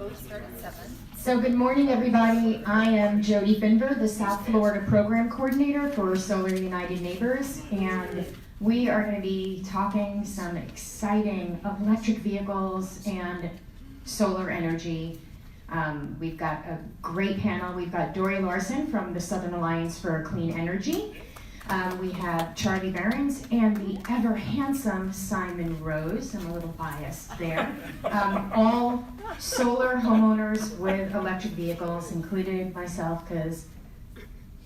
both start at 7. So good morning, everybody. I am Jody Finver, the South Florida Program Coordinator for Solar United Neighbors, and we are going to be talking some exciting electric vehicles and solar energy. We've got a great panel. We've got Dory Larson from the Southern Alliance for Clean Energy. We have Charlie Behrens and the ever handsome Simon Rose. I'm a little biased there. All solar homeowners with electric vehicles, including myself, because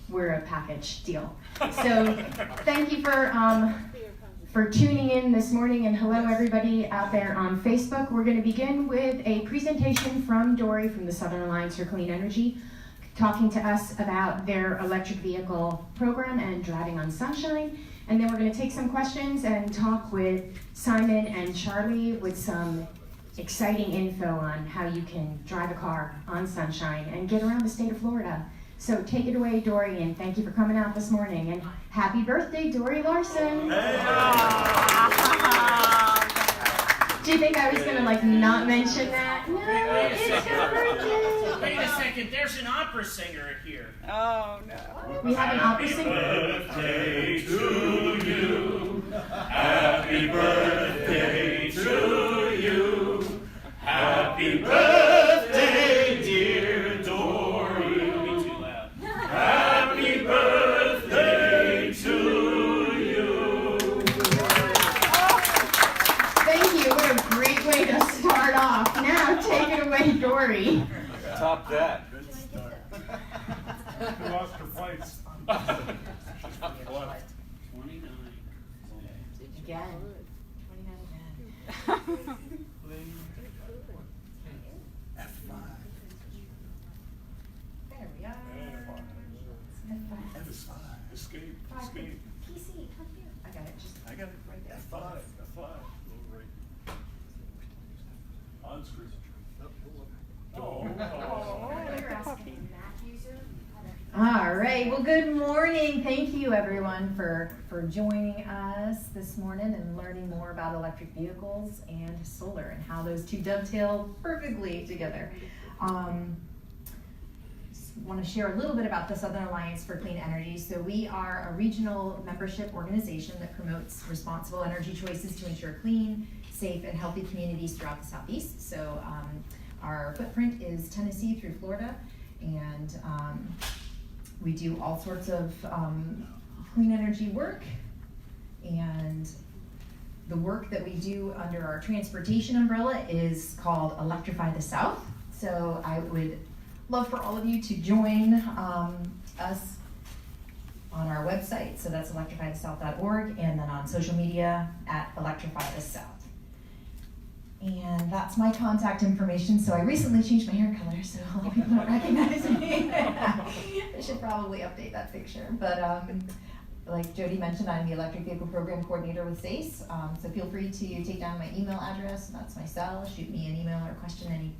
we're a package deal. So thank you for tuning in this morning, and hello everybody out there on Facebook. We're going to begin with a presentation from Dory from the Southern Alliance for Clean Energy, talking to us about their electric vehicle program and driving on sunshine. And then we're going to take some questions and talk with Simon and Charlie with some exciting info on how you can drive a car on sunshine and get around the state of Florida. So take it away, Dory, and thank you for coming out this morning. And happy birthday, Dory Larson. Do you think I was going to not mention that? No, it's your birthday. Wait a second, there's an opera singer here. Oh, no. We have an opera singer? Birthday to you. Happy birthday to you. Happy birthday, dear Dory. Don't be too loud. Happy birthday to you. Thank you. What a great way to start off. Now take it away, Dory. Top that. You lost your place. 29. Again. 29 again. F5. There we are. F5. F5. Escape. Escape. PC, come here. I got it. Just I got it. right there. F5. F5. On screen. Oh. You're asking Mac user. All right. Well, good morning. Thank you, everyone, for joining us this morning and learning more about electric vehicles and solar and how those two dovetail perfectly together. Want to share a little bit about the Southern Alliance for Clean Energy. So we are a regional membership organization that promotes responsible energy choices to ensure clean, safe, and healthy communities throughout the Southeast. So our footprint is Tennessee through Florida, and we do all sorts of clean energy work. And the work that we do under our transportation umbrella is called Electrify the South. So I would love for all of you to join us on our website. So that's electrifythesouth.org, and then on social media at Electrify the South. And that's my contact information. So I recently changed my hair color, so a lot of people don't recognize me. I should probably update that picture. But like Jody mentioned, I'm the Electric Vehicle Program Coordinator with SACE. So feel free to take down my email address. That's my cell. Shoot me an email or a question.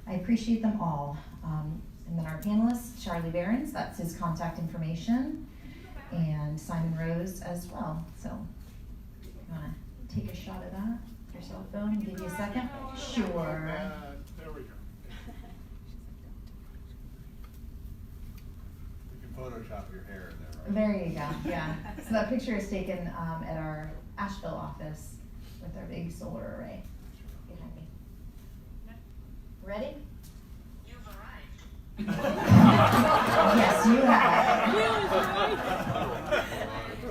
I appreciate them all. And then our panelists, Charlie Behrens, that's his contact information, and Simon Rose as well. So you want to take a shot of that? Your cell phone, give you a second? Sure. There we go. You can Photoshop your hair in there, right? There you go, yeah. So that picture is taken at our Asheville office with our big solar array behind me. Ready? You've arrived. Yes, you have.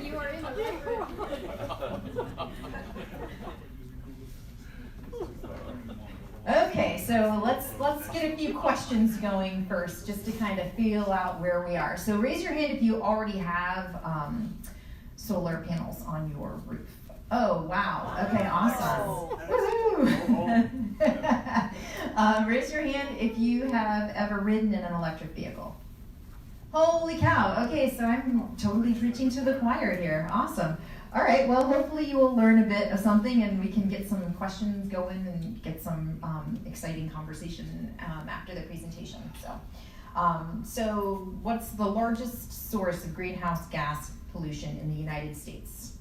You are in the right room. Okay, so let's get a few questions going first, just to kind of feel out where we are. So raise your hand if you already have solar panels on your roof. Oh, wow. Okay, awesome. Woohoo! Raise your hand if you have ever ridden in an electric vehicle. Holy cow. Okay, so I'm totally preaching to the choir here. Awesome. All right, well, hopefully you will learn a bit of something, and we can get some questions going and get some exciting conversation after the presentation. So what's the largest source of greenhouse gas pollution in the United States?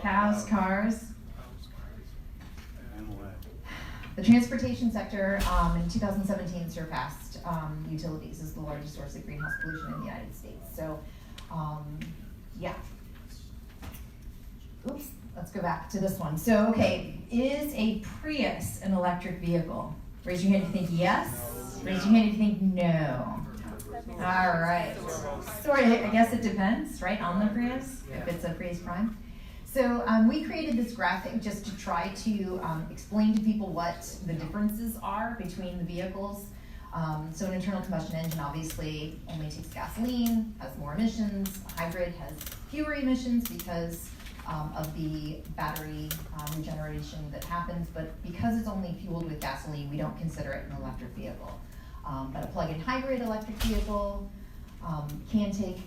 Cows, cars. The transportation sector in 2017 surpassed utilities as the largest source of greenhouse pollution in the United States. So, yeah. Oops, let's go back to this one. So, okay, is a Prius an electric vehicle? Raise your hand if you think yes. Raise your hand if you think no. All right. Sort of, I guess it depends, right, on the Prius, if it's a Prius Prime. So we created this graphic just to try to explain to people what the differences are between the vehicles. So an internal combustion engine obviously only takes gasoline, has more emissions. A hybrid has fewer emissions because of the battery regeneration that happens, but because it's only fueled with gasoline, we don't consider it an electric vehicle. But a plug-in hybrid electric vehicle can take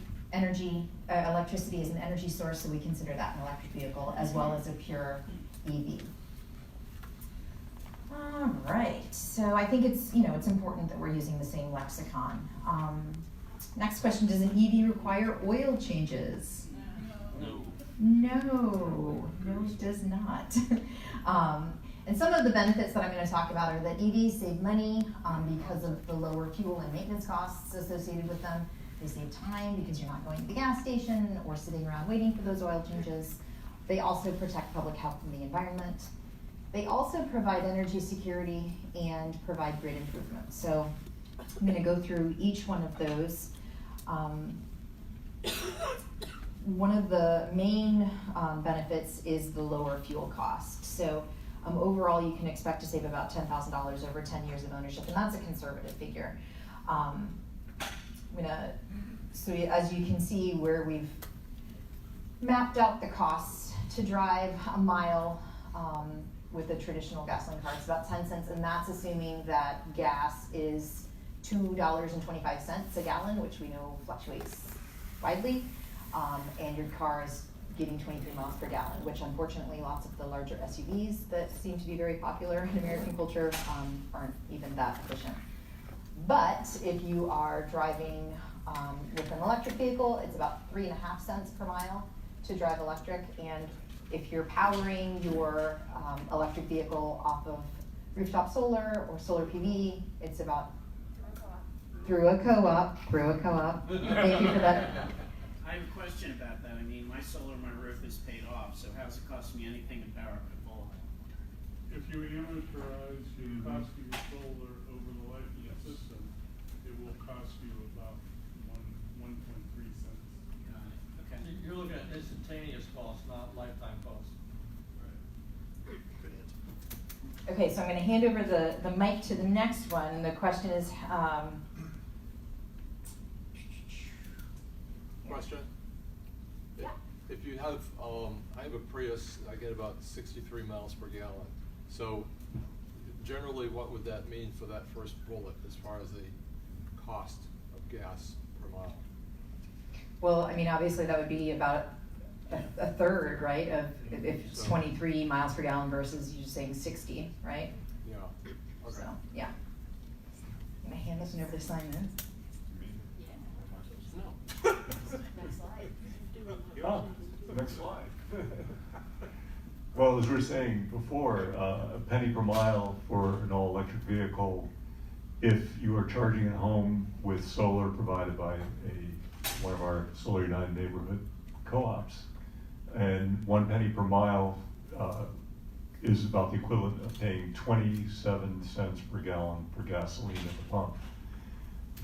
electricity as an energy source, so we consider that an electric vehicle, as well as a pure EV. All right, so I think it's important that we're using the same lexicon. Next question, does an EV require oil changes? No, it does not. And some of the benefits that I'm going to talk about are that EVs save money because of the lower fuel and maintenance costs associated with them. They save time because you're not going to the gas station or sitting around waiting for those oil changes. They also protect public health and the environment. They also provide energy security and provide grid improvement. So I'm going to go through each one of those. One of the main benefits is the lower fuel cost. So overall, you can expect to save about $10,000 over 10 years of ownership, and that's a conservative figure. So as you can see where we've mapped out the costs to drive a mile with a traditional gasoline car, it's about 10 cents, and that's assuming that gas is $2.25 a gallon, which we know fluctuates widely, and your car is getting 23 miles per gallon, which unfortunately lots of the larger SUVs that seem to be very popular in American culture aren't even that efficient. But if you are driving with an electric vehicle, it's about 3.5 cents per mile to drive electric, and if you're powering your electric vehicle off of rooftop solar or solar PV, it's about through a co-op. Thank you for that. I have a question about that. I mean, my solar on my roof is paid off, so how does it cost me anything to power up the bulb? If you amortize your cost of your solar over the life of the system, it will cost you about 1.3 cents. Got it. Okay. You're looking at instantaneous cost, not lifetime cost. Okay, so I'm going to hand over the mic to the next one. The question is, Question? Yeah. If you have, I have a Prius, I get about 63 miles per gallon. So generally, what would that mean for that first bullet as far as the cost of gas per mile? well, I mean, obviously that would be about a third, right, of if it's 23 miles per gallon versus you're saying 60, right? Yeah, okay. So, yeah. I'm gonna hand this one over to Simon. Oh, next slide. Well, as we were saying before, a penny per mile for an all-electric vehicle if you are charging at home with solar provided by one of our Solar United neighborhood co-ops. And 1 penny per mile is about the equivalent of paying 27 cents per gallon for gasoline at the pump.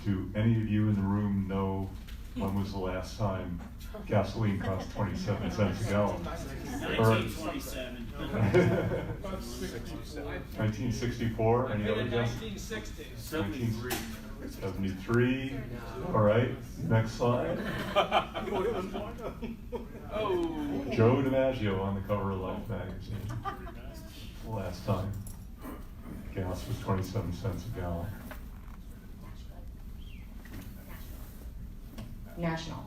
Do any of you in the room know when was the last time gasoline cost 27 cents a gallon? 1927. 1964, any other guess? 1960. 73. 73, all right, next slide. Oh. Joe DiMaggio on the cover of Life magazine. The last time gas was 27 cents a gallon. National.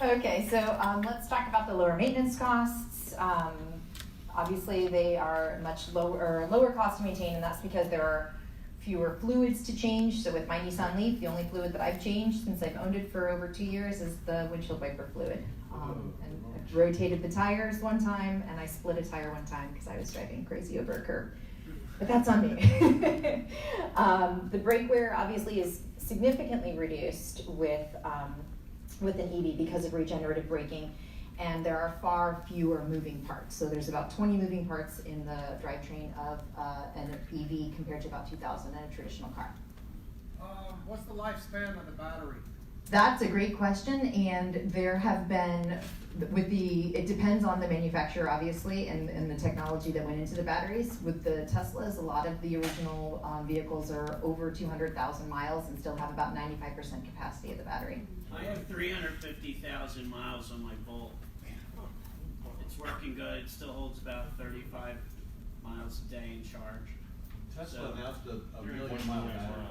Okay, so let's talk about the lower maintenance costs. Obviously, they are much lower cost to maintain, and that's because there are fewer fluids to change. So with my Nissan Leaf, the only fluid that I've changed since I've owned it for over 2 years is the windshield wiper fluid. And I rotated the tires one time, and I split a tire one time because I was driving crazy over a curb. But that's on me. The brake wear obviously is significantly reduced with an EV because of regenerative braking, and there are far fewer moving parts. So there's about 20 moving parts in the drivetrain of an EV compared to about 2,000 in a traditional car. What's the lifespan of the battery? That's a great question, and there have been, it depends on the manufacturer, obviously, and the technology that went into the batteries. With the Teslas, a lot of the original vehicles are over 200,000 miles and still have about 95% capacity of the battery. I have 350,000 miles on my Bolt. It's working good. It still holds about 35 miles a day in charge. Tesla announced a 350 million-mile battery.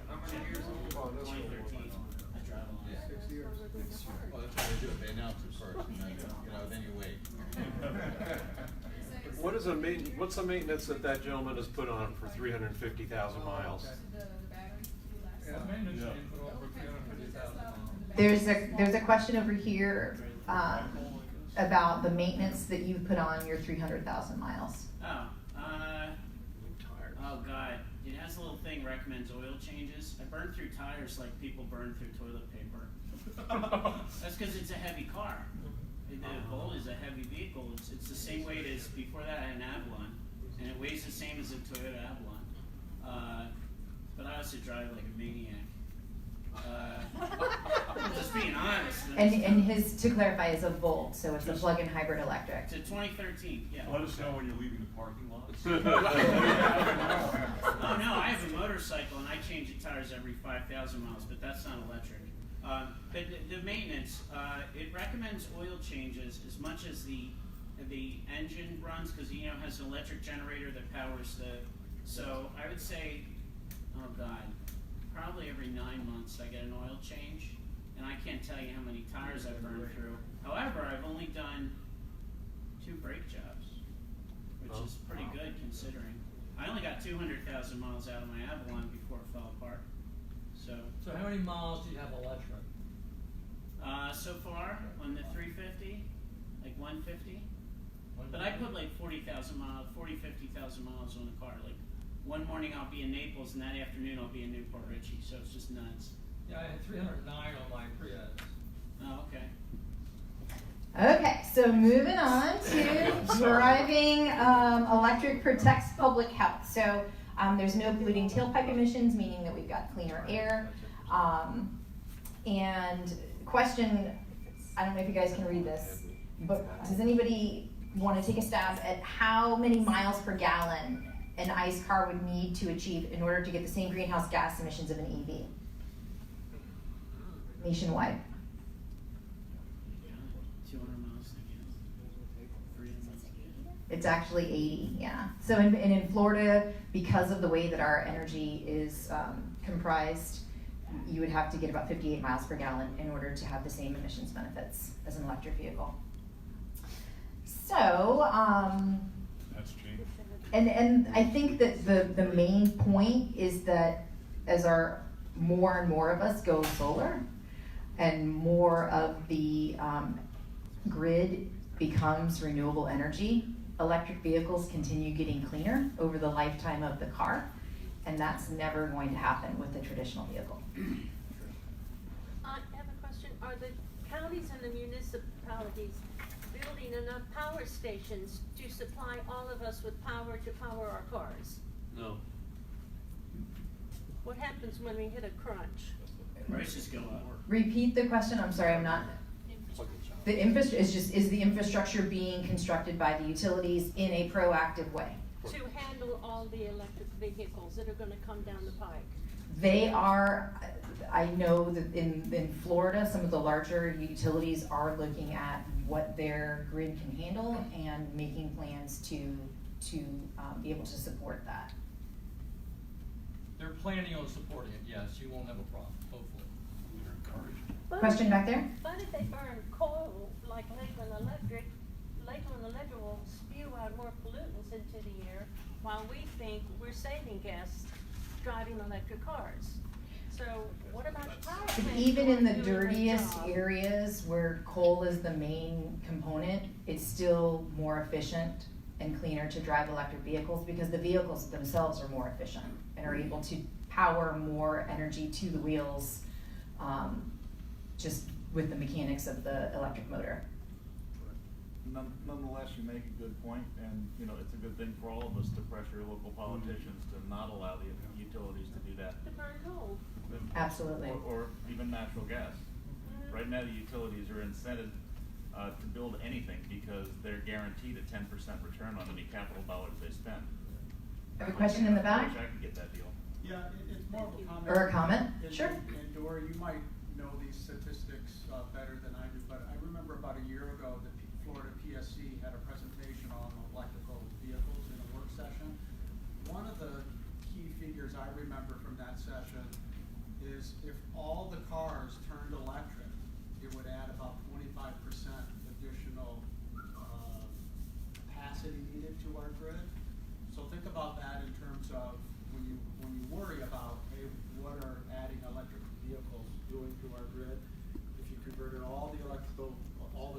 How many years old? 2013. I drive a lot. Yeah. 6 years. Well, that's how they do it. They announce it first, and then you wait. What's the maintenance that gentleman has put on it for 350,000 miles? Yeah, maintenance you put over 350,000 miles. There's a question over here about the maintenance that you put on your 300,000 miles. Oh God, it has a little thing, recommends oil changes. I burn through tires like people burn through toilet paper. That's because it's a heavy car. The Bolt is a heavy vehicle. It's the same weight as, before that I had an Avalon, and it weighs the same as a Toyota Avalon. But I also drive like a maniac. I'm just being honest. And his, to clarify, is a Volt, so it's a plug-in hybrid electric. It's a 2013, yeah. Let us know when you're leaving the parking lot. Oh no, I have a motorcycle and I change the tires every 5,000 miles, but that's not electric. But the maintenance, it recommends oil changes as much as the engine runs, because it has an electric generator that powers the. So I would say, oh God, probably every 9 months I get an oil change, and I can't tell you how many tires I've burned through. However, I've only done 2 brake jobs, which is pretty good considering. I only got 200,000 miles out of my Avalon before it fell apart. So how many miles do you have electric? so far on the 350, like 150. But I put like 50,000 miles on the car. Like one morning I'll be in Naples, and that afternoon I'll be in Newport Richey. So it's just nuts. Yeah, I had 309 on my Prius. Oh, okay. Okay, so moving on to driving electric protects public health. So there's no polluting tailpipe emissions, meaning that we've got cleaner air. And question, I don't know if you guys can read this, but does anybody want to take a stab at how many miles per gallon an ICE car would need to achieve in order to get the same greenhouse gas emissions of an EV nationwide? 200 miles again. It's actually 80, yeah. So in Florida, because of the way that our energy is comprised, you would have to get about 58 miles per gallon in order to have the same emissions benefits as an electric vehicle. So, That's changed. and I think that the main point is that as more and more of us go solar, and more of the grid becomes renewable energy, electric vehicles continue getting cleaner over the lifetime of the car, and that's never going to happen with a traditional vehicle. I have a question. Are the counties and the municipalities building enough power stations to supply all of us with power to power our cars? No. What happens when we hit a crunch? Prices go up. Repeat the question, I'm sorry, I'm not. The is the infrastructure being constructed by the utilities in a proactive way? To handle all the electric vehicles that are gonna come down the pike? They are, I know that in Florida, some of the larger utilities are looking at what their grid can handle and making plans to be able to support that. They're planning on supporting it, yes, you won't have a problem, hopefully. Question back there? But if they burn coal, like Lakeland Electric will spew out more pollutants into the air, while we think we're saving gas driving electric cars. So what about power But plants? even who in the are doing their dirtiest job? areas where coal is the main component, it's still more efficient and cleaner to drive electric vehicles because the vehicles themselves are more efficient and are able to power more energy to the wheels, just with the mechanics of the electric motor. Nonetheless, you make a good point, and, you know, it's a good thing for all of us to pressure local politicians to not allow the utilities to do that. To burn coal. Absolutely. Or even natural gas. Right now, the utilities are incented to build anything because they're guaranteed a 10% return on any capital dollars they spend. Have a question in the back? I wish I could get that deal. Yeah, it's more of a comment. Or a comment? And- Sure. And Dory, you might know these statistics better than I do, but I remember about a year ago, the Florida PSC had a presentation on electrical vehicles in a work session. One of the key figures I remember from that session is if all the cars turned electric, it would add about 25% additional capacity needed to our grid. So think about that in terms of when you worry about, hey, what are adding electric vehicles doing to our grid? If you converted all the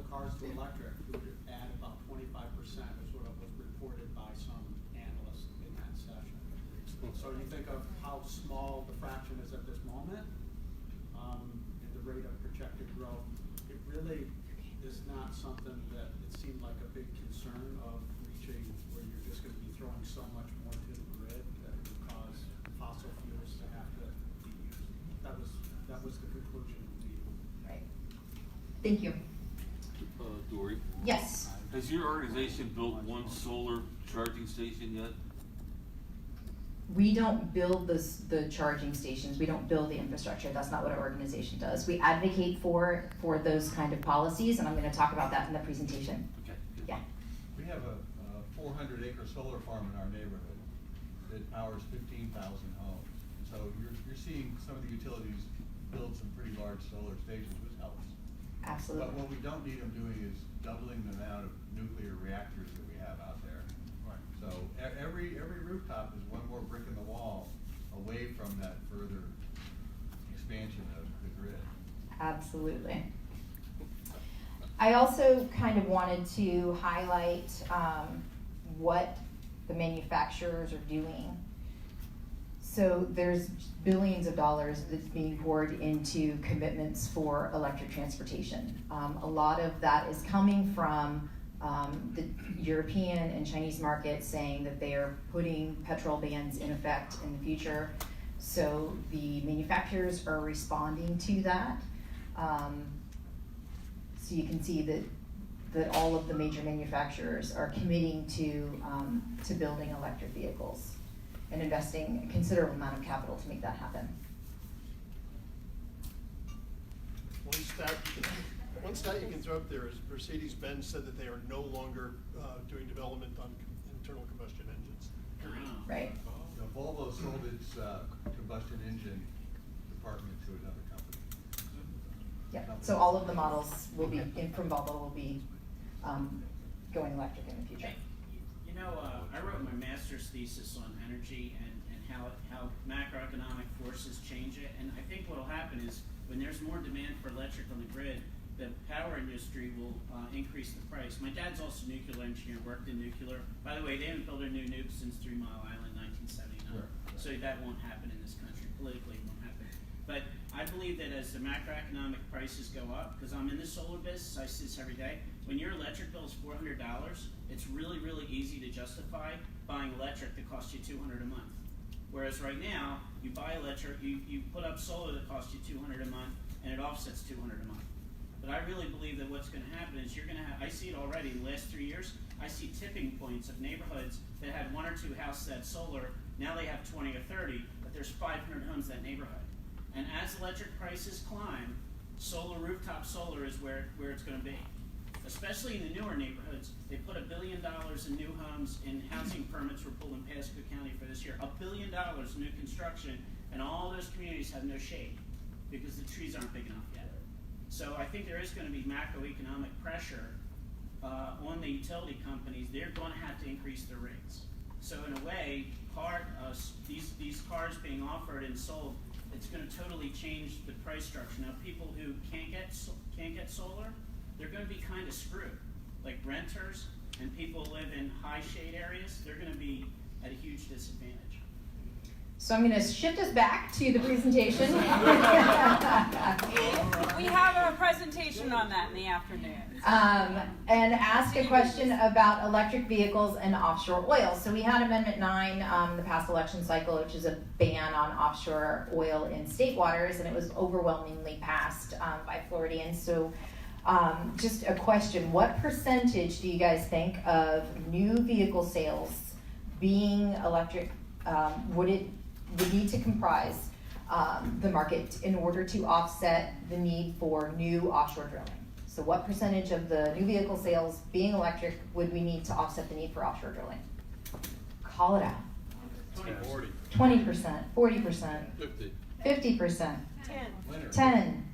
cars to electric, it would add about 25%, is what was reported by some analysts in that session. So you think of how small the fraction is at this moment, and the rate of projected growth, it really is not something that it seemed like a big concern of reaching where you're just gonna be throwing so much more to the grid that it would cause fossil fuels to have to be used. That was the conclusion of the meeting. Right. Thank you. Dory? Yes. Has your organization built one solar charging station yet? We don't build the charging stations, we don't build the infrastructure, that's not what our organization does. We advocate for those kind of policies, and I'm gonna talk about that in the presentation. Okay. Yeah. We have a 400-acre solar farm in our neighborhood that powers 15,000 homes. So you're seeing some of the utilities build some pretty large solar stations, which helps. Absolutely. But what we don't need them doing is doubling the amount of nuclear reactors that we have out there. Right. So every rooftop is one more brick in the wall away from that further expansion of the grid. Absolutely. I also kind of wanted to highlight what the manufacturers are doing. So there's billions of dollars that's being poured into commitments for electric transportation. A lot of that is coming from the European and Chinese markets saying that they are putting petrol bans in effect in the future. So the manufacturers are responding to that. So you can see that all of the major manufacturers are committing to building electric vehicles and investing a considerable amount of capital to make that happen. One stat you can throw up there is Mercedes-Benz said that they are no longer doing development on internal combustion engines. Right. Volvo sold its combustion engine department to another company. Yeah. So all of the models will be from Volvo will be going electric in the future. You know, I wrote my master's thesis on energy and how macroeconomic forces change it. And I think what will happen is when there's more demand for electric on the grid, the power industry will increase the price. My dad's also a nuclear engineer, worked in nuclear. By the way, they haven't built a new nuke since 3 Mile Island, 1979. So that won't happen in this country. Politically, it won't happen. But I believe that as the macroeconomic prices go up, because I'm in the solar business, I see this every day, when your electric bill is $400, it's really, really easy to justify buying electric that costs you $200 a month. Whereas right now, you buy electric, you put up solar that costs you $200 a month, and it offsets $200 a month. But I really believe that what's going to happen is you're going to have, I see it already in the last 3 years, I see tipping points of neighborhoods that had 1 or 2 houses that solar, now they have 20 or 30, but there's 500 homes in that neighborhood. And as electric prices climb, solar, rooftop solar is where it's going to be. Especially in the newer neighborhoods, they put $1 billion in new homes, and housing permits were pulled in Pasco County for this year. $1 billion in new construction, and all those communities have no shade because the trees aren't big enough yet. So I think there is going to be macroeconomic pressure on the utility companies. They're going to have to increase their rates. So in a way, these cars being offered and sold it's going to totally change the price structure. Now, people who can't get solar, they're going to be kind of screwed. Like renters and people who live in high shade areas, they're going to be at a huge disadvantage. So I'm going to shift us back to the presentation. We have a presentation on that in the afternoon. And ask a question about electric vehicles and offshore oil. So we had Amendment 9, the past election cycle, which is a ban on offshore oil in state waters, and it was overwhelmingly passed by Floridians. So just a question, what percentage do you guys think of new vehicle sales being electric would need to comprise the market in order to offset the need for new offshore drilling? So what percentage of the new vehicle sales being electric would we need to offset the need for offshore drilling? Call it out. 40. 20%, 40%, 50. 50%, 10. 10.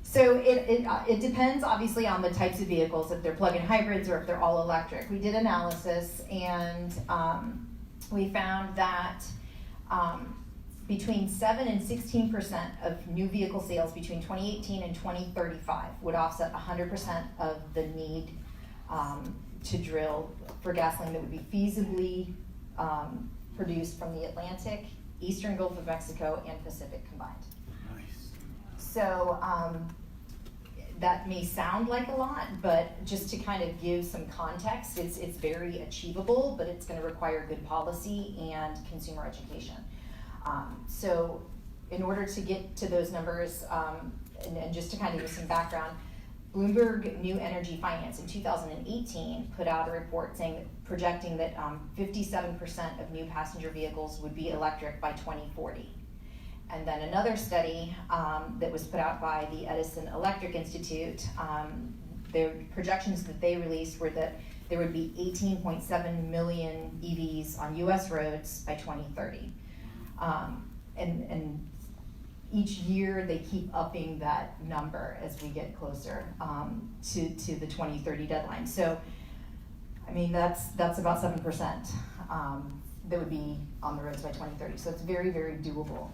So it depends obviously on the types of vehicles, if they're plug-in hybrids or if they're all electric. We did analysis and we found that between 7 and 16% of new vehicle sales between 2018 and 2035 would offset 100% of the need to drill for gasoline that would be feasibly produced from the Atlantic, Eastern Gulf of Mexico, and Pacific combined. Nice. So that may sound like a lot, but just to kind of give some context, it's very achievable, but it's going to require good policy and consumer education. So in order to get to those numbers, and just to kind of give some background, Bloomberg New Energy Finance in 2018 put out a report projecting that 57% of new passenger vehicles would be electric by 2040. And then another study that was put out by the Edison Electric Institute, their projections that they released were that there would be 18.7 million EVs on US roads by 2030. And each year they keep upping that number as we get closer to the 2030 deadline. So, I mean, that's about 7% that would be on the roads by 2030. So it's very, very doable.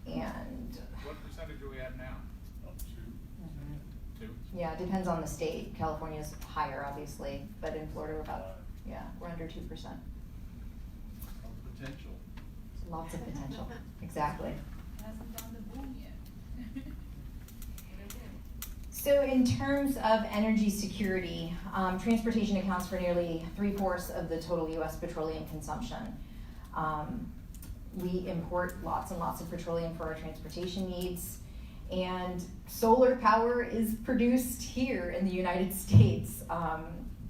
And what percentage are we at now? Up to 2? yeah, it depends on the state. California's higher, obviously, but in Florida we're about, we're under 2%. Potential. Lots of potential, exactly. Hasn't done the boom yet. So in terms of energy security, transportation accounts for nearly 3/4 of the total US petroleum consumption. We import lots and lots of petroleum for our transportation needs, and solar power is produced here in the United States.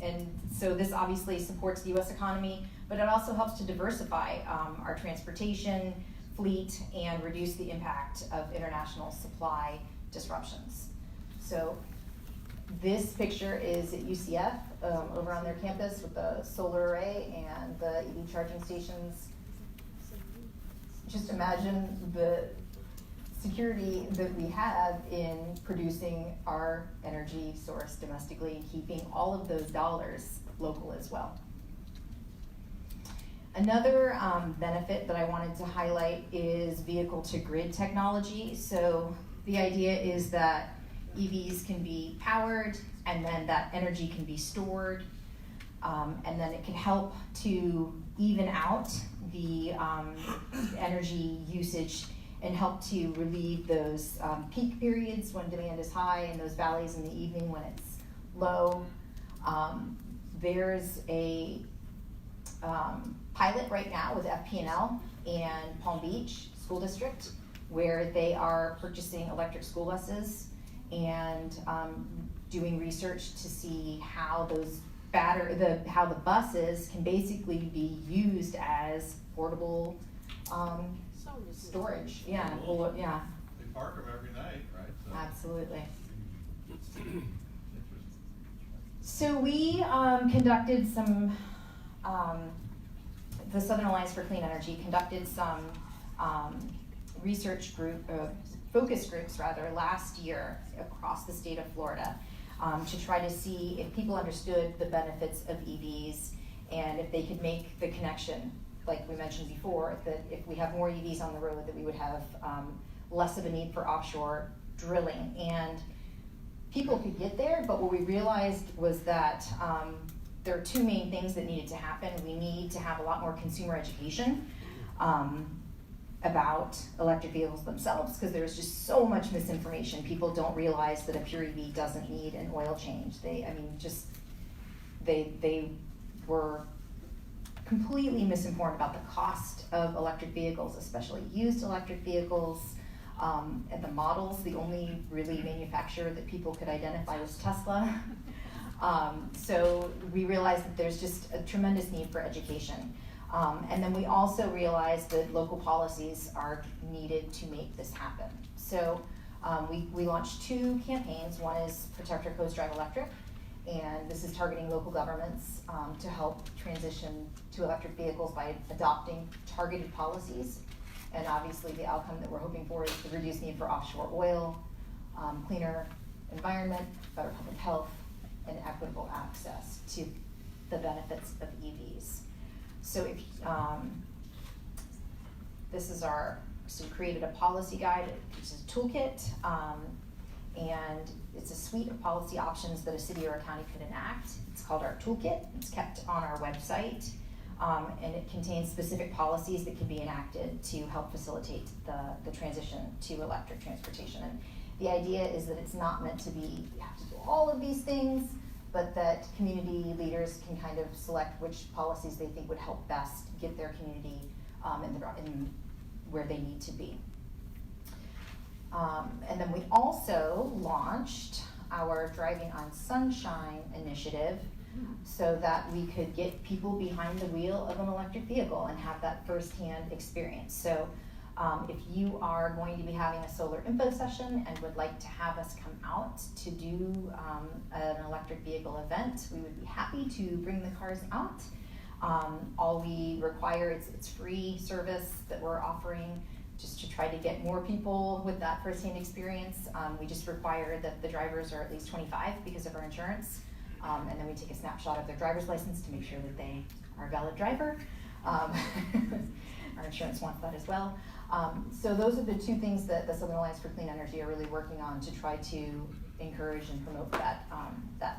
And so this obviously supports the US economy, but it also helps to diversify our transportation fleet and reduce the impact of international supply disruptions. So this picture is at UCF over on their campus with the solar array and the EV charging stations. Just imagine the security that we have in producing our energy source domestically and keeping all of those dollars local as well. Another benefit that I wanted to highlight is vehicle to grid technology. So the idea is that EVs can be powered and then that energy can be stored, and then it can help to even out the energy usage and help to relieve those peak periods when demand is high and those valleys in the evening when it's low. There's a pilot right now with FP&L and Palm Beach School District where they are purchasing electric school buses and doing research to see how those how the buses can basically be used as portable storage. Yeah, yeah. They park them every night, right? So. Absolutely. So we conducted some, the Southern Alliance for Clean Energy conducted some focus groups last year across the state of Florida to try to see if people understood the benefits of EVs and if they could make the connection like we mentioned before, that if we have more EVs on the road, that we would have less of a need for offshore drilling. And people could get there, but what we realized was that there are two main things that needed to happen. We need to have a lot more consumer education about electric vehicles themselves, because there's just so much misinformation. People don't realize that a pure EV doesn't need an oil change. They were completely misinformed about the cost of electric vehicles, especially used electric vehicles. And the models, the only really manufacturer that people could identify was Tesla. So we realized that there's just a tremendous need for education. And then we also realized that local policies are needed to make this happen. So we launched two campaigns. One is Protect Our Coast Drive Electric, and this is targeting local governments to help transition to electric vehicles by adopting targeted policies. And obviously the outcome that we're hoping for is the reduced need for offshore oil, cleaner environment, better public health, and equitable access to the benefits of EVs. So if this is so we created a policy guide, which is a toolkit, and it's a suite of policy options that a city or a county could enact. It's called our toolkit. It's kept on our website, and it contains specific policies that can be enacted to help facilitate the transition to electric transportation. And the idea is that it's not meant to be, you have to do all of these things, but that community leaders can kind of select which policies they think would help best get their community in where they need to be. And then we also launched our Driving on Sunshine initiative so that we could get people behind the wheel of an electric vehicle and have that firsthand experience. So if you are going to be having a solar info session and would like to have us come out to do an electric vehicle event, we would be happy to bring the cars out. All we require, it's free service that we're offering just to try to get more people with that firsthand experience. We just require that the drivers are at least 25 because of our insurance. And then we take a snapshot of their driver's license to make sure that they are a valid driver. Our insurance wants that as well. So those are the two things that the Southern Alliance for Clean Energy are really working on to try to encourage and promote that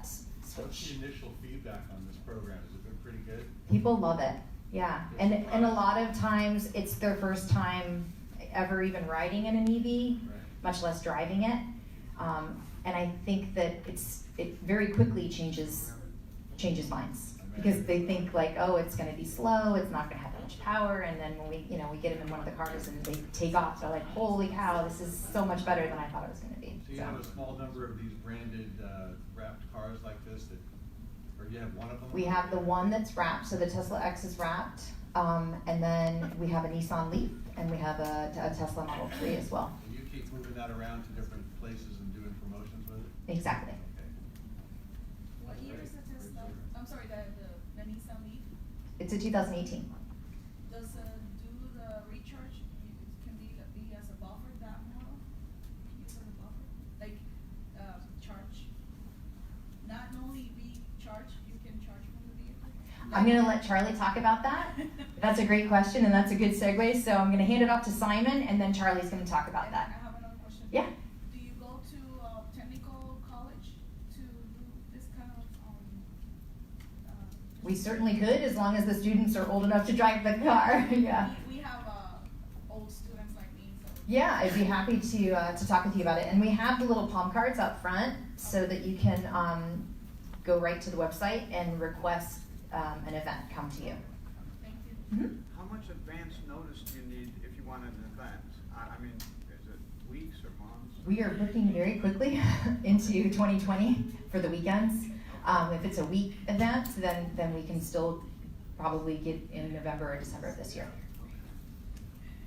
switch. What's the initial feedback on this program? Has it been pretty good? People love it, yeah. And a lot of times it's their first time ever even riding in an EV, much less driving it. And I think that it very quickly changes minds, because they think like, oh, it's going to be slow, it's not going to have that much power, and then when we get them in one of the cars and they take off, they're like, holy cow, this is so much better than I thought it was going to be. So you have a small number of these branded wrapped cars like this, or you have one of them? We have the one that's wrapped, so the Tesla X is wrapped, and then we have a Nissan Leaf, and we have a Tesla Model 3 as well. And you keep moving that around to different places and doing promotions with it? Exactly. What year is the Tesla? I'm sorry, the Nissan Leaf? It's a 2018. Does do the recharge can be as a buffer, that model? Use as a buffer? Like charge? Not only be charged, you can charge from the vehicle? I'm going to let Charlie talk about that. That's a great question, and that's a good segue. So I'm going to hand it off to Simon, and then Charlie's going to talk about that. I have another question. Yeah. Do you go to technical college to do this kind of We certainly could, as long as the students are old enough to drive the car. Yeah. We have old students like me, so. Yeah, I'd be happy to talk with you about it. And we have the little palm cards up front so that you can go right to the website and request an event come to you. Thank you. Mm-hmm. How much advance notice do you need if you want an event? I mean, is it weeks or months? We are booking very quickly into 2020 for the weekends. If it's a week event, then we can still probably get in November or December of this year.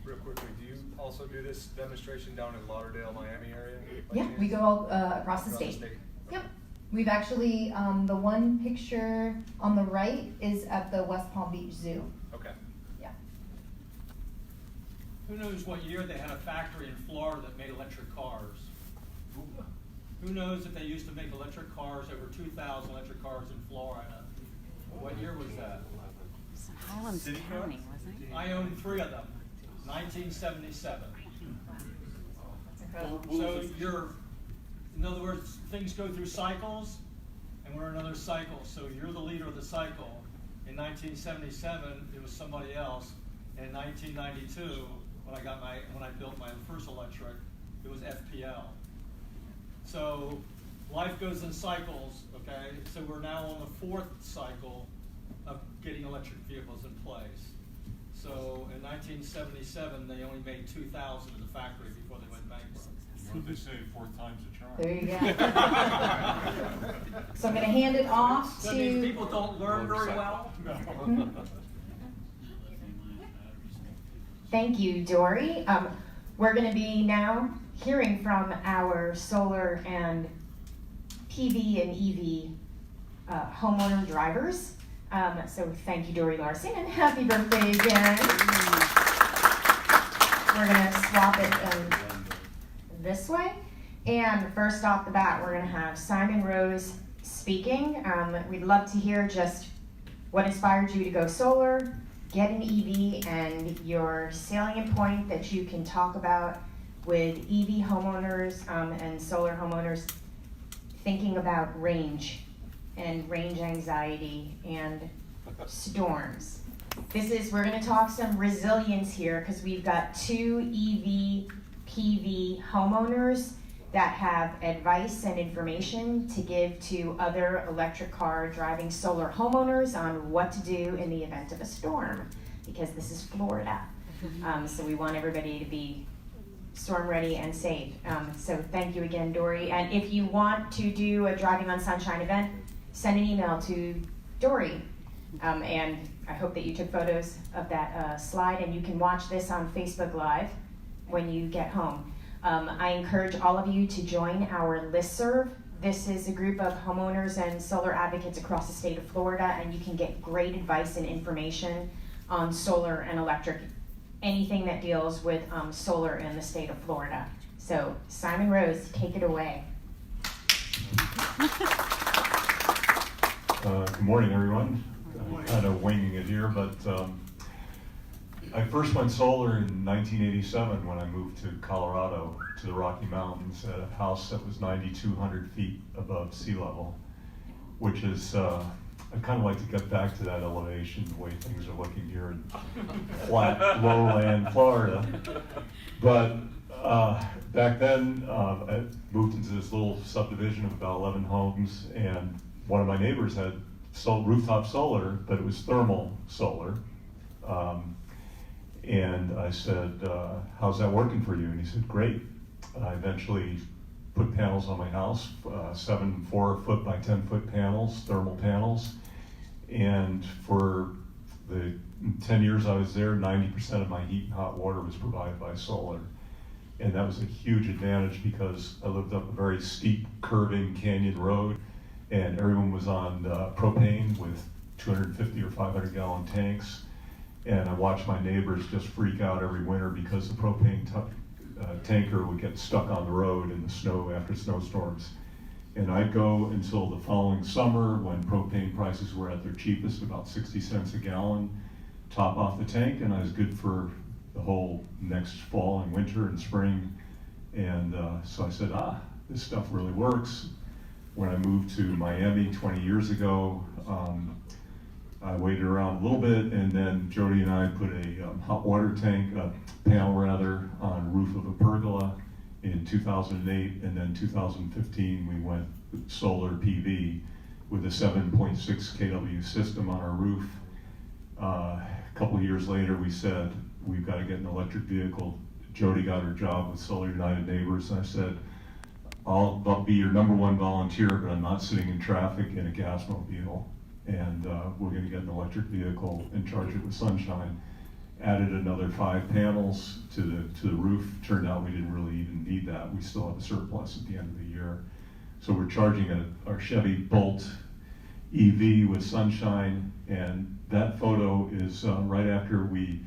Real quickly, do you also do this demonstration down in Lauderdale, Miami area? Yeah, we go all across the state. Yep. We've actually, the one picture on the right is at the West Palm Beach Zoo. Okay. Yeah. Who knows what year they had a factory in Florida that made electric cars? Who knows if they used to make electric cars, over 2,000 electric cars in Florida? What year was that? Highlands County, wasn't I own 3 of them, 1977. Incredible. So in other words, things go through cycles, and we're in another cycle. So you're the leader of the cycle. In 1977, it was somebody else. And in 1992, when I built my first electric, it was FPL. So life goes in cycles, okay? So we're now on the 4th cycle of getting electric vehicles in place. So in 1977, they only made 2,000 in the factory before they went bankrupt. What did they say, 4 times the charm? There you go. So I'm going to hand it off So to. that means people don't learn very well? Thank you, Dory. We're going to be now hearing from our solar and PV and EV homeowner drivers. So thank you, Dory Larson, and happy birthday again. We're going to swap it this way. And first off the bat, we're going to have Simon Rose speaking. We'd love to hear just what inspired you to go solar, get an EV, and your salient point that you can talk about with EV homeowners and solar homeowners thinking about range and range anxiety and storms. We're going to talk some resilience here because we've got 2 EV PV homeowners that have advice and information to give to other electric car driving solar homeowners on what to do in the event of a storm, because this is Florida. So we want everybody to be storm ready and safe. So thank you again, Dory. And if you want to do a Driving on Sunshine event, send an email to Dory. And I hope that you took photos of that slide, and you can watch this on Facebook Live when you get home. I encourage all of you to join our listserv. This is a group of homeowners and solar advocates across the state of Florida, and you can get great advice and information on solar and electric, anything that deals with solar in the state of Florida. So Simon Rose, take it away. Good morning, everyone. I'm kind of winging it here, but I first went solar in 1987 when I moved to Colorado, to the Rocky Mountains, at a house that was 9,200 feet above sea level, which is, I kind of like to get back to that elevation, the way things are looking here in flat, lowland Florida. But back then, I moved into this little subdivision of about 11 homes, and one of my neighbors had rooftop solar, but it was thermal solar. And I said, how's that working for you? And he said, great. I eventually put panels on my house, 7 4-foot by 10-foot panels, thermal panels. And for the 10 years I was there, 90% of my heat and hot water was provided by solar. And that was a huge advantage because I lived up a very steep, curving canyon road, and everyone was on propane with 250 or 500 gallon tanks. And I watched my neighbors just freak out every winter because the propane tanker would get stuck on the road in the snow after snowstorms. And I'd go until the following summer when propane prices were at their cheapest, about 60 cents a gallon, top off the tank, and I was good for the whole next fall and winter and spring. And so I said, this stuff really works. When I moved to Miami 20 years ago, I waited around a little bit, and then Jody and I put a hot water tank, panel rather, on the roof of a pergola in 2008, and then 2015 we went with solar PV with a 7.6 kW system on our roof. A couple of years later we said, we've got to get an electric vehicle. Jody got her job with Solar United Neighbors, and I said, I'll be your #1 volunteer, but I'm not sitting in traffic in a gas mobile. And we're going to get an electric vehicle and charge it with sunshine. Added another 5 panels to the roof. Turned out we didn't really even need that. We still have a surplus at the end of the year. So we're charging our Chevy Bolt EV with sunshine, and that photo is right after we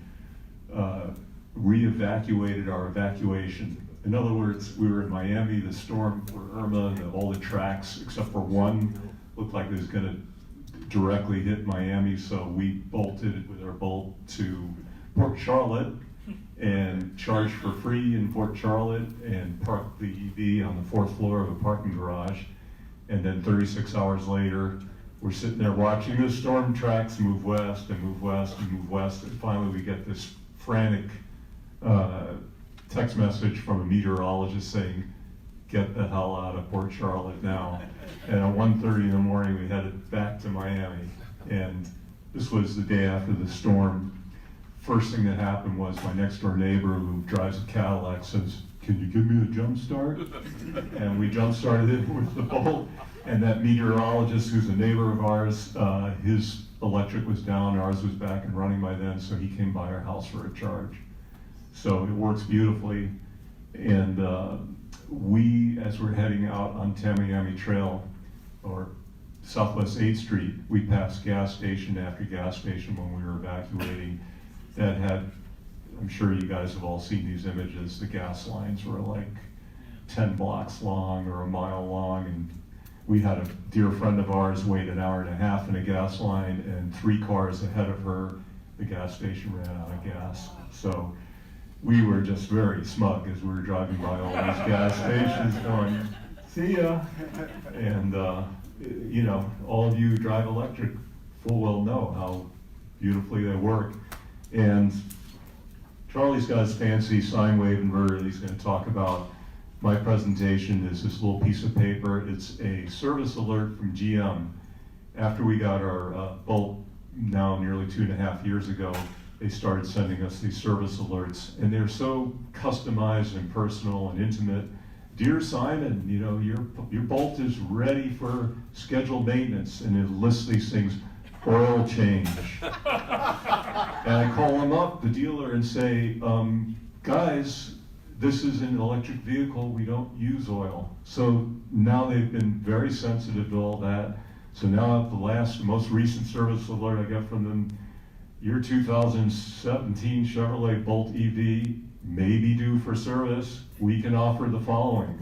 re-evacuated our evacuation. In other words, we were in Miami, the storm for Irma, all the tracks except for one looked like it was going to directly hit Miami, so we bolted with our bolt to Port Charlotte and charged for free in Port Charlotte and parked the EV on the 4th floor of a parking garage. And then 36 hours later, we're sitting there watching the storm tracks move west and move west and move west, and finally we get this frantic text message from a meteorologist saying, "Get the hell out of Port Charlotte now." And at 1:30 in the morning, we headed back to Miami. And this was the day after the storm. First thing that happened was my next door neighbor who drives a Cadillac says, "Can you give me a jump start?" And we jump started it with the bolt. And that meteorologist, who's a neighbor of ours, his electric was down, ours was back and running by then, so he came by our house for a charge. So it works beautifully. And we, as we're heading out on Tamiami Trail, or Southwest 8th Street, we passed gas station after gas station when we were evacuating that had, I'm sure you guys have all seen these images, the gas lines were like 10 blocks long or a mile long, and we had a dear friend of ours wait an hour and a half in a gas line, and 3 cars ahead of her, the gas station ran out of gas. So we were just very smug as we were driving by all these gas stations going, "See ya." And you know, all of you who drive electric full well know how beautifully they work. And Charlie's got his fancy sine wave inverter that he's going to talk about. My presentation is this little piece of paper. It's a service alert from GM. After we got our Bolt now nearly 2.5 years ago, they started sending us these service alerts, and they're so customized and personal and intimate. "Dear Simon, you know, your Bolt is ready for scheduled maintenance," and it lists these things, "oil change." And I call them up, the dealer, and say, "Guys, this is an electric vehicle, we don't use oil." So now they've been very sensitive to all that. So now the most recent service alert I got from them, "Your 2017 Chevrolet Bolt EV may be due for service. We can offer the following: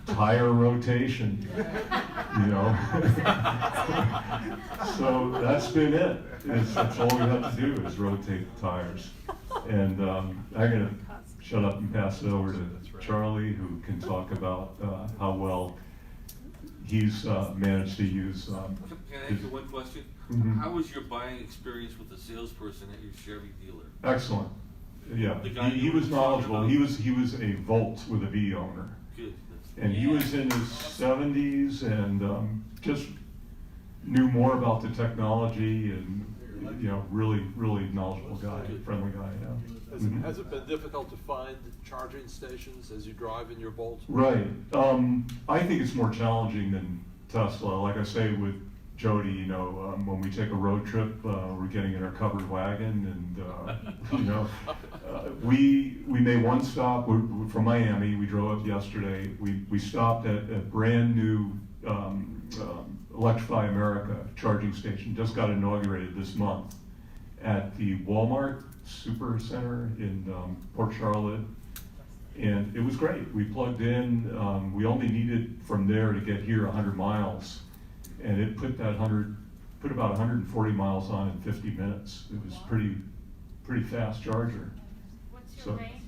tire rotation." You know? So that's been it. That's all we have to do is rotate the tires. And I'm gonna shut up and pass it over to Charlie, who can talk about how well he's managed to use. Can I ask you one question? Mhm. How was your buying experience with the salesperson at your Chevy dealer? Excellent. Yeah, The guy he you was were talking knowledgeable. about? He was a Volt with a V owner. Good. And he was in his 70s and just knew more about the technology and, you know, really knowledgeable guy, friendly guy, yeah. Has it been difficult to find charging stations as you drive in your Bolt? Right. I think it's more challenging than Tesla. Like I say with Jody, you know, when we take a road trip, we're getting in our covered wagon, and you know, we made one stop. We're from Miami. We drove up yesterday. We stopped at a brand new Electrify America charging station. Just got inaugurated this month at the Walmart Super Center in Port Charlotte. And it was great. We plugged in. We only needed from there to get here 100 miles. And it put about 140 miles on in 50 minutes. It was pretty fast charger. What's your range?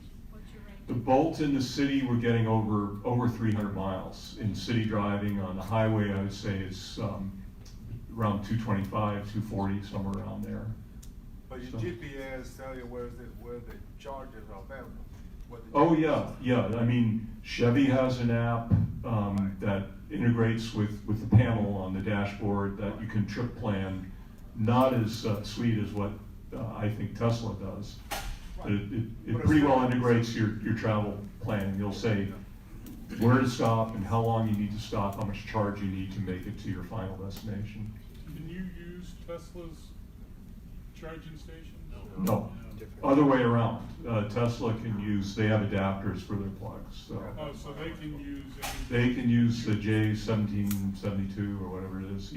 The Bolt in the city, we're getting over 300 miles. In city driving on the highway, I would say it's around 225, 240, somewhere around there. But your GPS tell you where the chargers are available. Oh yeah. I mean, Chevy has an app that integrates with the panel on the dashboard that you can trip plan. Not as sweet as what I think Tesla does, but it pretty well integrates your travel planning. You'll say where to stop and how long you need to stop, how much charge you need to make it to your final destination. Can you use Tesla's charging stations? No. Other way around. Tesla can use, they have adapters for their plugs. So, so they can use they can use the J1772 or whatever it is,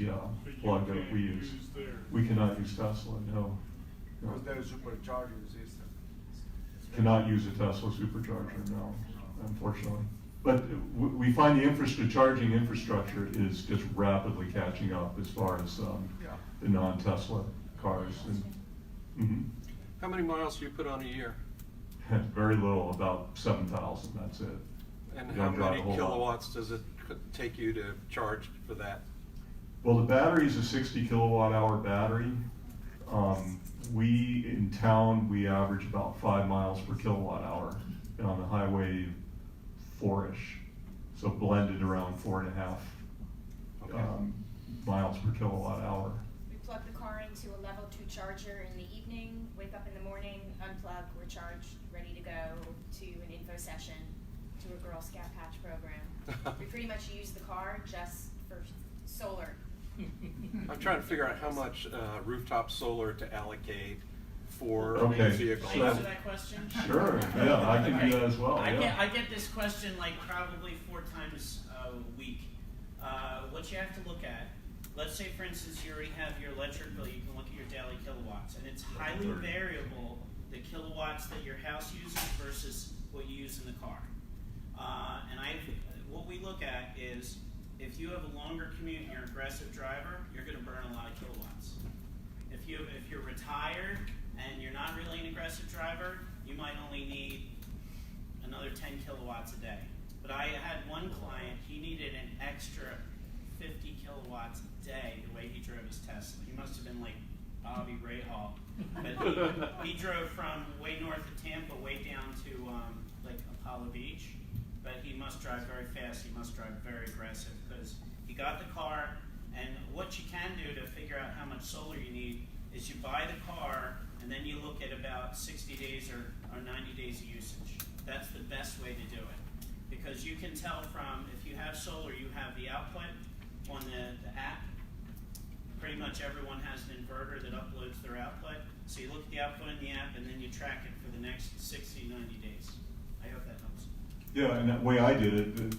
plug that we use. We cannot use Tesla, no. Because they're supercharging system. Cannot use a Tesla supercharger, no, unfortunately. But we find the charging infrastructure is just rapidly catching up as far as the non-Tesla cars. And, How many miles do you put on a year? very little, about 7,000, that's it. And You how don't drive many a whole lot. kilowatts does it take you to charge for that? Well, the battery is a 60 kilowatt hour battery. We, in town, we average about 5 miles per kilowatt hour. And on the highway, 4-ish. So blended around 4.5 miles per kilowatt hour. We plug the car into a level 2 charger in the evening, wake up in the morning, unplug, we're charged, ready to go to an info session, to a Girl Scout patch program. We pretty much use the car just for solar. I'm trying to figure out how much rooftop solar to allocate for Okay. a vehicle. Can I answer that question? Sure, yeah, I can do that as well, I yeah. get this question like probably 4 times a week. What you have to look at, let's say for instance you already have your electric bill, you can look at your daily kilowatts, and it's highly variable, the kilowatts that your house uses versus what you use in the car. What we look at is, if you have a longer commute and you're an aggressive driver, you're going to burn a lot of kilowatts. If you're retired and you're not really an aggressive driver, you might only need another 10 kilowatts a day. But I had one client, he needed an extra 50 kilowatts a day the way he drove his Tesla. He must have been like Bobby Rahal. But he drove from way north of Tampa way down to like Apollo Beach. But he must drive very fast, he must drive very aggressive, because he got the car, and what you can do to figure out how much solar you need is you buy the car, and then you look at about 60 days or 90 days of usage. That's the best way to do it. Because you can tell from, if you have solar, you have the output on the app. Pretty much everyone has an inverter that uploads their output. So you look at the output in the app, and then you track it for the next 60, 90 days. I hope that helps. Yeah, and that way I did it,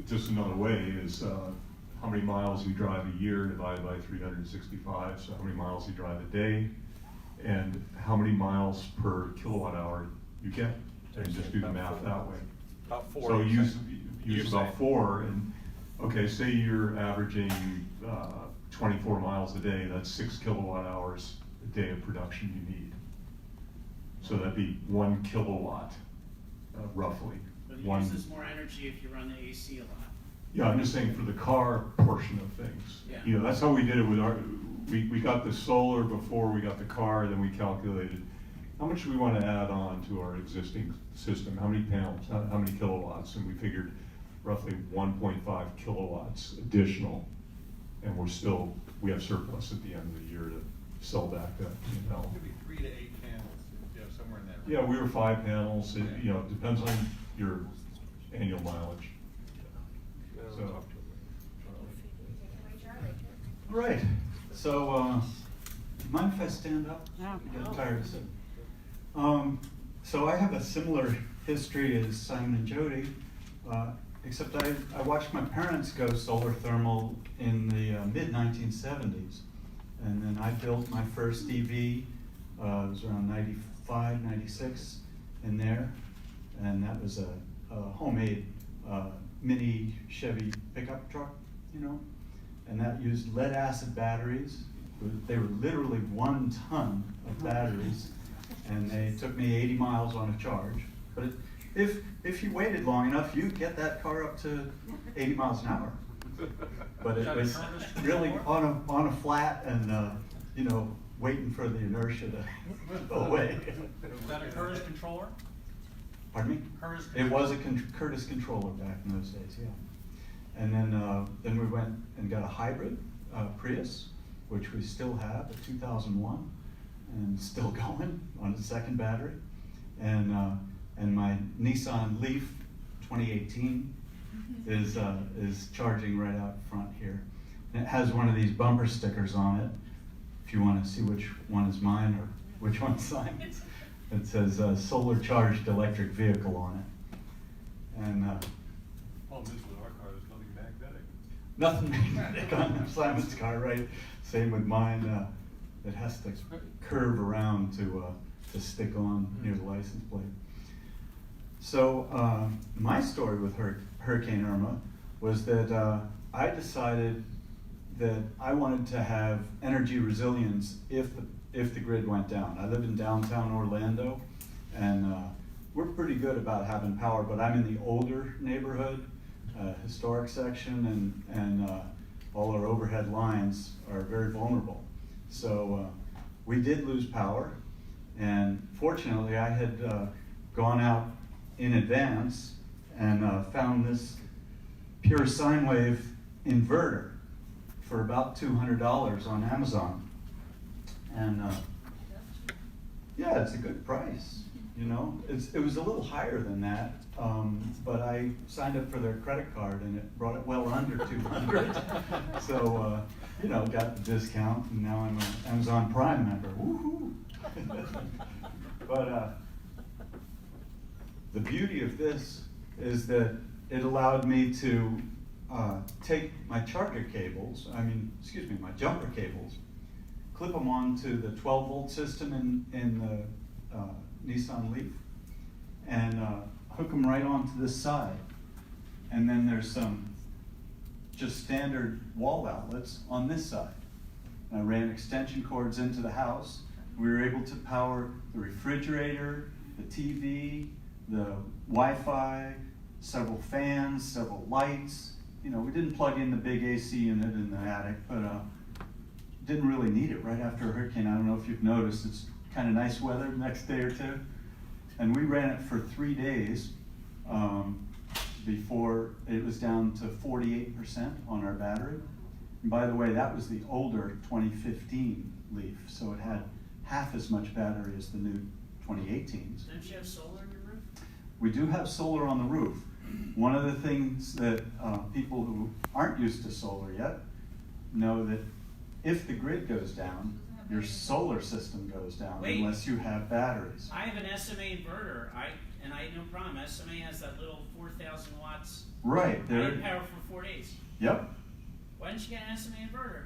just another way, is how many miles you drive a year divided by 365, so how many miles you drive a day, and how many miles per kilowatt hour you get, and just do the math that way. About 4. So use You're about saying. 4, and okay, say you're averaging 24 miles a day, that's 6 kilowatt hours a day of production you need. So that'd be 1 kilowatt, roughly. But it uses more energy if you run the AC a lot. Yeah, I'm just saying for the car portion of things. Yeah. You know, that's how we did it with we got the solar before we got the car, then we calculated how much do we want to add on to our existing system, how many panels, how many kilowatts, and we figured roughly 1.5 kilowatts additional, and we have surplus at the end of the year to sell back that, you know. It could be 3 to 8 panels, you know, somewhere in that range. Yeah, we were 5 panels, it, you know, it depends on your annual mileage. So. All right, so, mind if I stand up? No. I'm getting tired of sitting. So I have a similar history as Simon and Jody, except I watched my parents go solar thermal in the mid-1970s. And then I built my first EV, it was around 95, 96 in there. And that was a homemade mini Chevy pickup truck, you know. And that used lead acid batteries. They were literally 1 ton of batteries. And they took me 80 miles on a charge. But if you waited long enough, you'd get that car up to 80 miles an hour. But it was really on a flat and, you know, waiting for the inertia to go away. Was that a Curtis controller? Pardon me? Curtis It was a Curtis controller back in those days, yeah. And then we went and got a hybrid Prius, which we still have, a 2001, and still going on its second battery. And my Nissan Leaf 2018 is charging right out front here. And it has one of these bumper stickers on it, if you want to see which one is mine or which one's Simon's. It says solar charged electric vehicle on it. And Problem is with our car, there's nothing magnetic. nothing magnetic on Simon's car, right? Same with mine. It has to curve around to stick on near the license plate. So my story with Hurricane Irma was that I decided that I wanted to have energy resilience if the grid went down. I live in downtown Orlando, and we're pretty good about having power, but I'm in the older neighborhood, historic section, and all our overhead lines are very vulnerable. So we did lose power, and fortunately I had gone out in advance and found this pure sine wave inverter for about $200 on Amazon. And yeah, it's a good price, you know. It was a little higher than that, but I signed up for their credit card and it brought it well under 200. So, you know, got the discount, and now I'm an Amazon Prime member. Woohoo! But the beauty of this is that it allowed me to take my charger cables, my jumper cables, clip them onto the 12-volt system in the Nissan Leaf, and hook them right onto this side. And then there's some just standard wall outlets on this side. And I ran extension cords into the house. We were able to power the refrigerator, the TV, the Wi-Fi, several fans, several lights. You know, we didn't plug in the big AC unit in the attic, but didn't really need it right after a hurricane. I don't know if you've noticed, it's kind of nice weather the next day or two. And we ran it for 3 days before it was down to 48% on our battery. And by the way, that was the older 2015 Leaf, so it had half as much battery as the new 2018s. Don't you have solar on your roof? We do have solar on the roof. One of the things that people who aren't used to solar yet know that if the grid goes down, your solar system goes down. Wait. Unless you have batteries. I have an SMA inverter, and I had no problem. SMA has that little 4,000 watts. Right. I had power for 4 days. Yep. Why didn't you get an SMA inverter?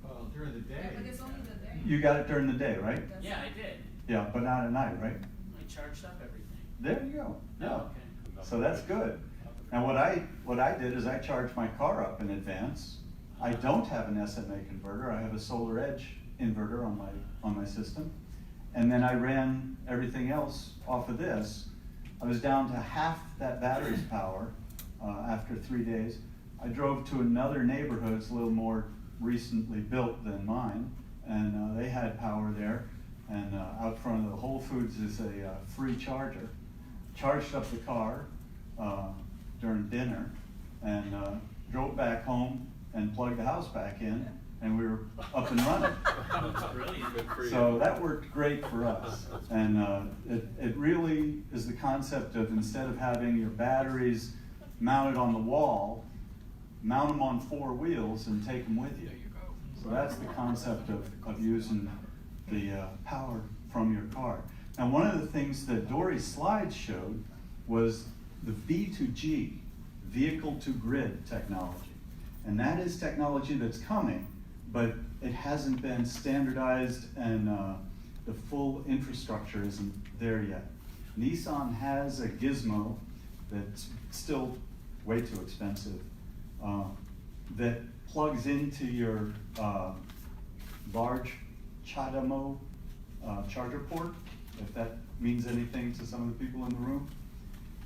Well, during the day. But it's only the day. You got it during the day, right? Yeah, I did. Yeah, but not at night, right? I charged up everything. There you go. Yeah. Oh, okay. So that's good. Now what I did is I charged my car up in advance. I don't have an SMA converter. I have a Solar Edge inverter on my system, and then I ran everything else off of this. I was down to half that battery's power after 3 days. I drove to another neighborhood. It's a little more recently built than mine, and they had power there. And out front of the Whole Foods is a free charger. Charged up the car during dinner, and drove back home and plugged the house back in, and we were up and running. That's brilliant. Good for you. So that worked great for us. And it really is the concept of, instead of having your batteries mounted on the wall, mount them on 4 wheels and take them with you. So that's the concept of using the power from your car. Now, one of the things that Dory's slides showed was the V2G, vehicle to grid technology. And that is technology that's coming, but it hasn't been standardized, and the full infrastructure isn't there yet. Nissan has a gizmo that's still way too expensive, that plugs into your large CHAdeMO charger port, if that means anything to some of the people in the room.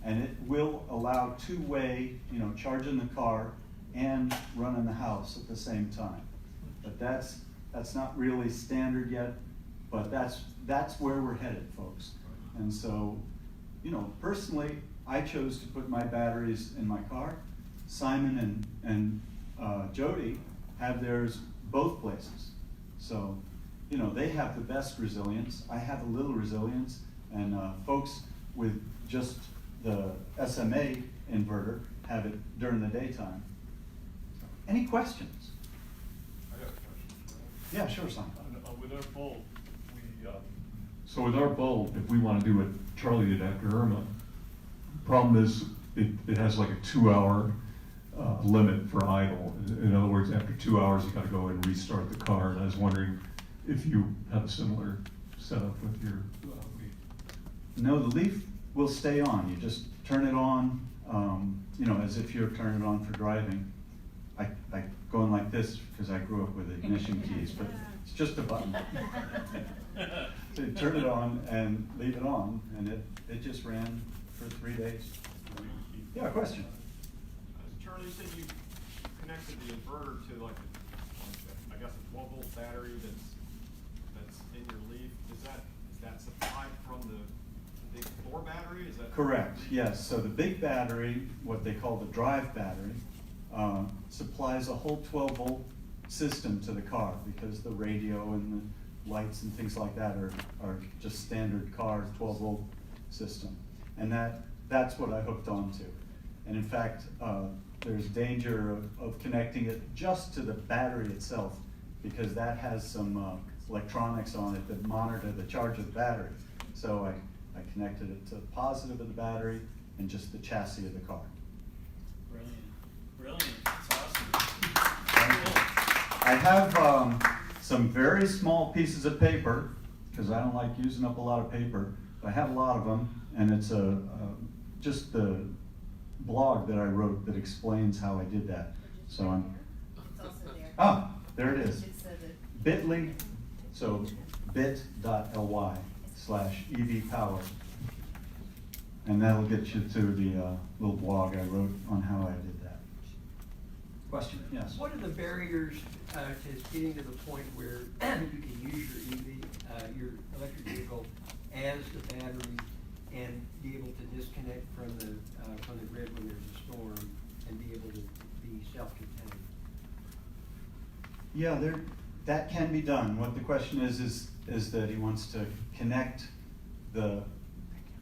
And it will allow 2-way, charging the car and running the house at the same time. But that's not really standard yet, but that's where we're headed, folks. And so, personally, I chose to put my batteries in my car. Simon and Jody have theirs both places. So, they have the best resilience. I have a little resilience, and folks with just the SMA inverter have it during the daytime. Any questions? I got a question. Yeah, sure, Simon. With our bulb, So with our bulb, if we want to do what Charlie did after Irma, problem is it has like a 2-hour limit for idle. In other words, after 2 hours, you got to go and restart the car. And I was wondering if you have a similar setup with your Leaf. No, the Leaf will stay on. You just turn it on, you know, as if you're turning it on for driving. I go in like this because I grew up with ignition keys, but it's just a button. So you turn it on and leave it on, and it just ran for 3 days. Yeah, question? Charlie, you said you connected the inverter to like I guess a 12-volt battery that's in your Leaf. Is that supplied from the big floor battery? Is that Correct, yes. So the big battery, what they call the drive battery, supplies a whole 12-volt system to the car because the radio and the lights and things like that are just standard car 12-volt system. And that's what I hooked onto. And in fact, there's danger of connecting it just to the battery itself because that has some electronics on it that monitor the charge of the battery. So I connected it to the positive of the battery and just the chassis of the car. Brilliant, that's awesome. I have some very small pieces of paper because I don't like using up a lot of paper. But I have a lot of them, and it's just the blog that I wrote that explains how I did that. So I'm. It's also there. Ah, there it is. It's Bit.ly, so bit.ly/EVPower. And that'll get you to the little blog I wrote on how I did that. Question? Yes. What are the barriers to getting to the point where you can use your EV, your electric vehicle, as the battery and be able to disconnect from the grid when there's a storm and be able to be self-contained? Yeah, that can be done. What the question is that he wants to connect the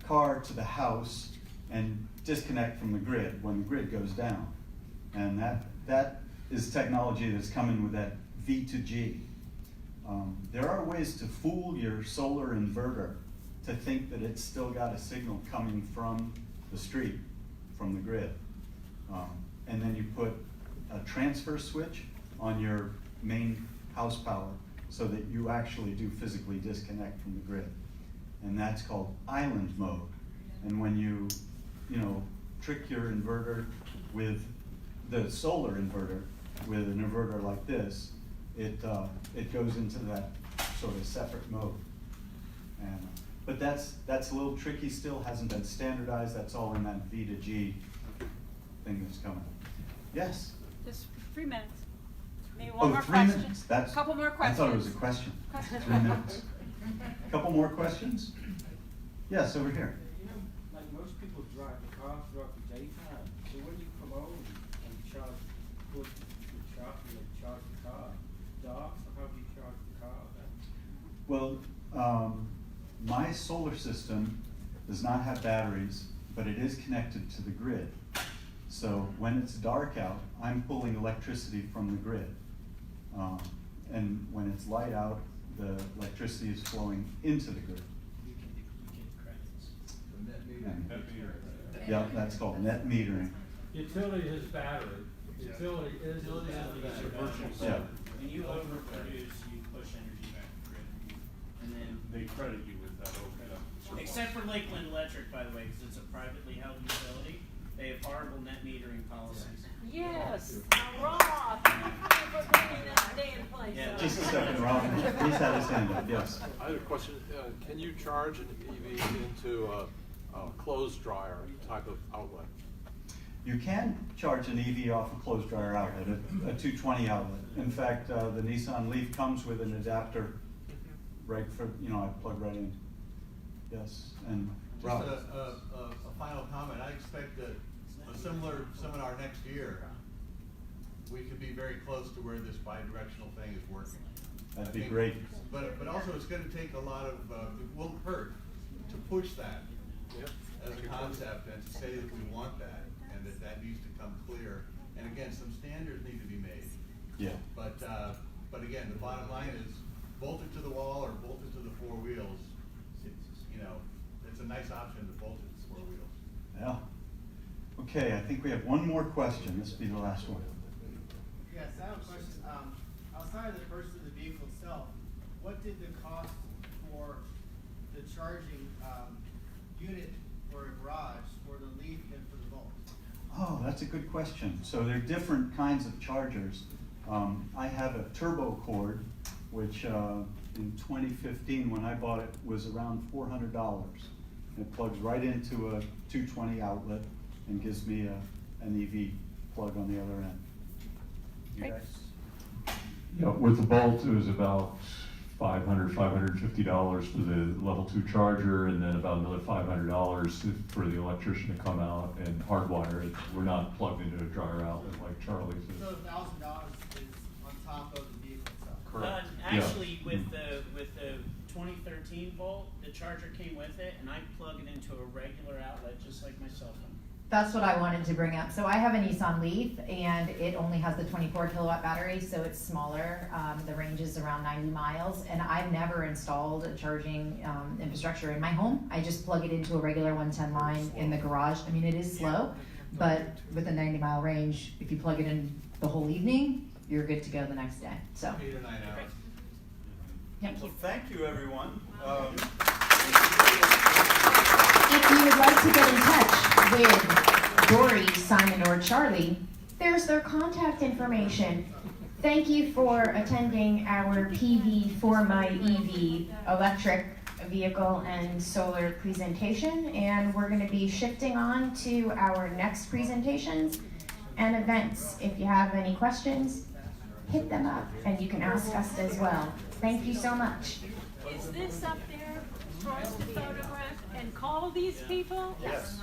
car to the house and disconnect from the grid when the grid goes down. And that is technology that's coming with that V2G. There are ways to fool your solar inverter to think that it's still got a signal coming from the street, from the grid. And then you put a transfer switch on your main house power so that you actually do physically disconnect from the grid. And that's called island mode. And when you trick your inverter with the solar inverter, with an inverter like this, it goes into that sort of separate mode. And, but that's a little tricky still, hasn't been standardized. That's all in that V2G thing that's coming. Yes? Just 3 minutes. Maybe Oh, one more 3 question. minutes. That's, Couple more questions. I thought it was a question. 3 minutes. Couple more questions? Yes, over here. You know, like most people drive the car throughout the daytime. So when you come home and charge the car, dark, so how do you charge the car then? Well, my solar system does not have batteries, but it is connected to the grid. So when it's dark out, I'm pulling electricity from the grid. And when it's light out, the electricity is flowing into the grid. Yeah, that's called net metering. Utility is battery. Utility is virtual Yeah. When you overproduce, you push energy back to the grid. And then They credit you with that surplus. except for Lakeland Electric, by the way, because it's a privately held utility, they have horrible net metering policies. Yes, hurrah, thank you for bringing that day and place. Yeah. Just a second, Robin. He's had his hand up, yes. I have a question. Can you charge an EV into a clothes dryer type of outlet? You can charge an EV off a clothes dryer outlet, a 220 outlet. In fact, the Nissan Leaf comes with an adapter right for, I plug right in. Yes, and Just Rob. a final comment. I expect that a similar seminar next year, we could be very close to where this bi-directional thing is working. That'd be great. But also it's gonna take a lot of, it won't hurt to push that as a concept and to say that we want that and that needs to come clear. And again, some standards need to be made. Yeah. But again, the bottom line is bolted to the wall or bolted to the four wheels. It's a nice option to bolt it to the four wheels. Yeah. Okay, I think we have one more question. This will be the last one. Yes, I have a question. Outside of the purchase of the vehicle itself, what did the cost for the charging unit for a garage for the Leaf and for the Volt? Oh, that's a good question. So there are different kinds of chargers. I have a turbo cord, which in 2015, when I bought it, was around $400. It plugs right into a 220 outlet and gives me an EV plug on the other end. You guys? Yeah, with the Bolt, it was about $550 for the level 2 charger, and then about another $500 for the electrician to come out and hardwire it. We're not plugged into a dryer outlet like Charlie's is. So $1,000 is on top of the vehicle itself? Correct. Actually, Yeah. with the 2013 Volt, the charger came with it, and I plug it into a regular outlet, just like my cell phone. That's what I wanted to bring up. So I have a Nissan Leaf, and it only has the 24 kilowatt battery, so it's smaller. The range is around 90 miles, and I've never installed a charging infrastructure in my home. I just plug it into a regular 110 line in the garage. I mean, it is slow, but with a 90-mile range, if you plug it in the whole evening, you're good to go the next day. So 8 or 9 hours. thank you. Well, thank you, everyone. If you would like to get in touch with Dory, Simon, or Charlie, there's their contact information. Thank you for attending our PV for My EV electric vehicle and solar presentation, and we're going to be shifting on to our next presentations and events. If you have any questions, hit them up, and you can ask us as well. Thank you so much. Is this up there for us to photograph and call these people? Yes.